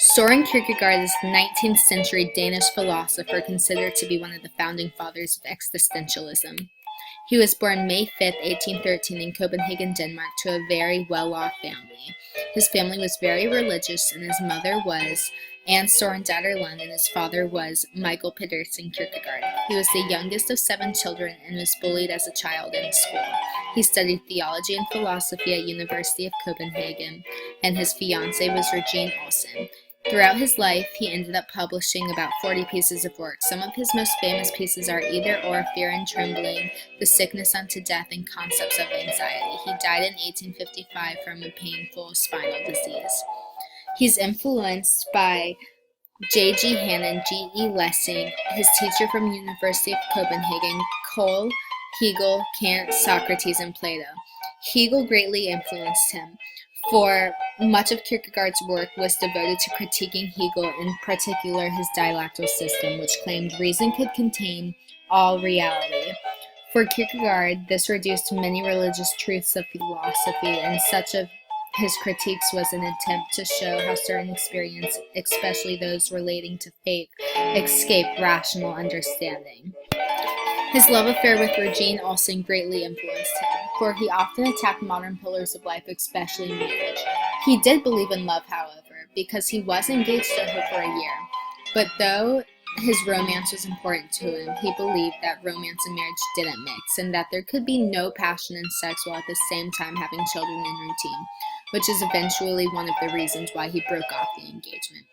Søren Kierkegaard is a 19th century Danish philosopher considered to be one of the founding fathers of existentialism. He was born May 5, 1813 in Copenhagen, Denmark, to a very well-off family. His family was very religious, and his mother was Anne Søren Datterlund, and his father was Michael Pedersen Kierkegaard. He was the youngest of 7 children and was bullied as a child in school. He studied theology and philosophy at University of Copenhagen, and his fiancée was Regine Olsen. Throughout his life, he ended up publishing about 40 pieces of work. Some of his most famous pieces are Either or, Fear and Trembling, The Sickness unto Death, and Concepts of Anxiety. He died in 1855 from a painful spinal disease. He's influenced by J.G. Hannon, G.E. Lessing, his teacher from University of Copenhagen, Cole, Hegel, Kant, Socrates, and Plato. Hegel greatly influenced him, for much of Kierkegaard's work was devoted to critiquing Hegel, in particular his dialectical system, which claimed reason could contain all reality. For Kierkegaard, this reduced many religious truths of philosophy, and such of his critiques was an attempt to show how certain experiences, especially those relating to faith, escape rational understanding. His love affair with Regine Olsen greatly influenced him, for he often attacked modern pillars of life, especially marriage. He did believe in love, however, because he was engaged to her for a year. But though his romance was important to him, he believed that romance and marriage didn't mix, and that there could be no passion in sex while at the same time having children in routine, which is eventually one of the reasons why he broke off the engagement.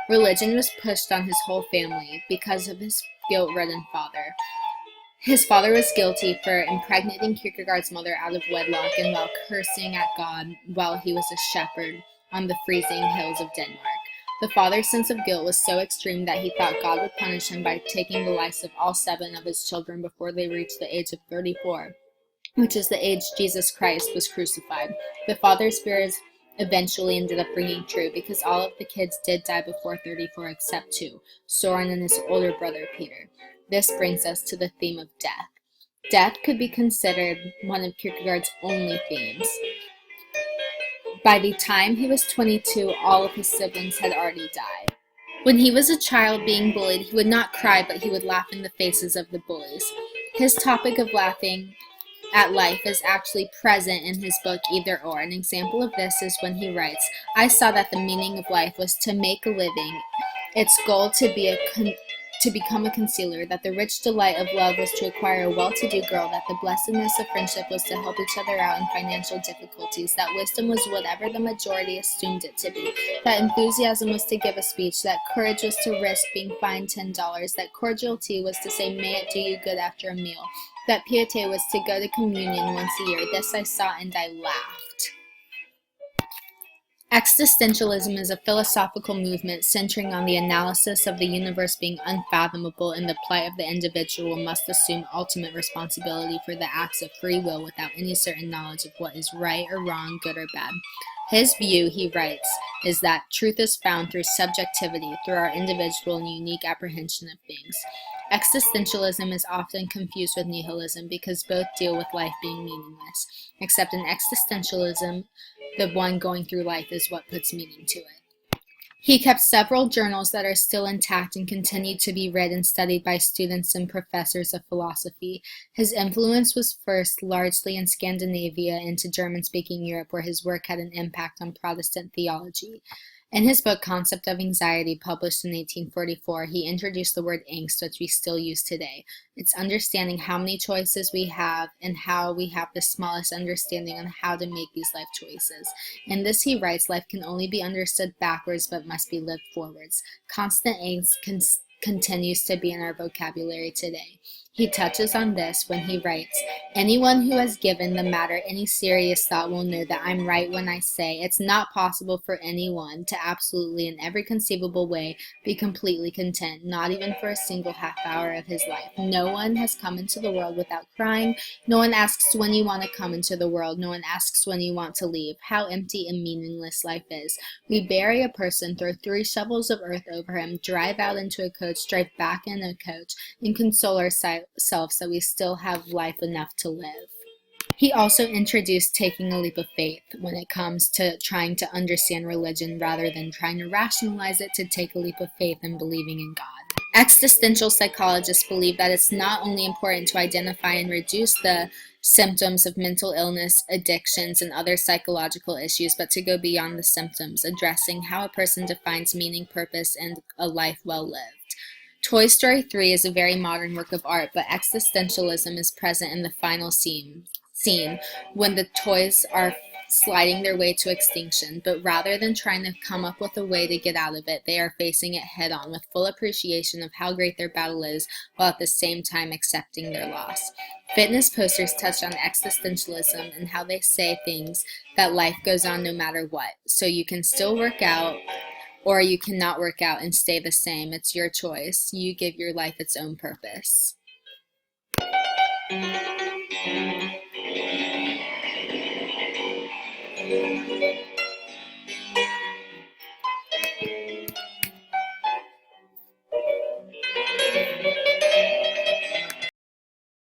Religion was pushed on his whole family because of his guilt-ridden father. His father was guilty for impregnating Kierkegaard's mother out of wedlock and while cursing at God while he was a shepherd on the freezing hills of Denmark. The father's sense of guilt was so extreme that he thought God would punish him by taking the lives of all 7 of his children before they reached the age of 34, which is the age Jesus Christ was crucified. The father's fears eventually ended up ringing true because all of the kids did die before 34 except 2, Søren and his older brother Peter. This brings us to the theme of death. Death could be considered one of Kierkegaard's only themes. By the time he was 22, all of his siblings had already died. When he was a child being bullied, he would not cry, but he would laugh in the faces of the bullies. His topic of laughing at life is actually present in his book Either or. An example of this is when he writes, "I saw that the meaning of life was to make a living, its goal to become a concealer, that the rich delight of love was to acquire a well-to-do girl, that the blessedness of friendship was to help each other out in financial difficulties, that wisdom was whatever the majority assumed it to be, that enthusiasm was to give a speech, that courage was to risk being fined $10, that cordiality was to say may it do you good after a meal, that piété was to go to communion once a year. This I saw and I laughed." Existentialism is a philosophical movement centering on the analysis of the universe being unfathomable, and the plight of the individual must assume ultimate responsibility for the acts of free will without any certain knowledge of what is right or wrong, good or bad. His view, he writes, is that truth is found through subjectivity, through our individual and unique apprehension of things. Existentialism is often confused with nihilism because both deal with life being meaningless, except in existentialism, the one going through life is what puts meaning to it. He kept several journals that are still intact and continue to be read and studied by students and professors of philosophy. His influence was first largely in Scandinavia and to German-speaking Europe, where his work had an impact on Protestant theology. In his book Concept of Anxiety, published in 1844, he introduced the word angst, which we still use today. It's understanding how many choices we have and how we have the smallest understanding on how to make these life choices. In this, he writes, life can only be understood backwards but must be lived forwards. Constant angst continues to be in our vocabulary today. He touches on this when he writes, "Anyone who has given the matter any serious thought will know that I'm right when I say it's not possible for anyone to absolutely in every conceivable way be completely content, not even for a single half hour of his life. No one has come into the world without crying. No one asks when you want to come into the world. No one asks when you want to leave. How empty and meaningless life is. We bury a person, throw 3 shovels of earth over him, drive out into a coach, drive back in a coach, and console ourselves that we still have life enough to live." He also introduced taking a leap of faith when it comes to trying to understand religion rather than trying to rationalize it, to take a leap of faith and believing in God. Existential psychologists believe that it's not only important to identify and reduce the symptoms of mental illness, addictions, and other psychological issues, but to go beyond the symptoms, addressing how a person defines meaning, purpose, and a life well lived. Toy Story 3 is a very modern work of art, but existentialism is present in the final scene when the toys are sliding their way to extinction, but rather than trying to come up with a way to get out of it, they are facing it head on with full appreciation of how great their battle is, while at the same time accepting their loss. Fitness posters touch on existentialism and how they say things that life goes on no matter what. So you can still work out, or you cannot work out and stay the same. It's your choice. You give your life its own purpose.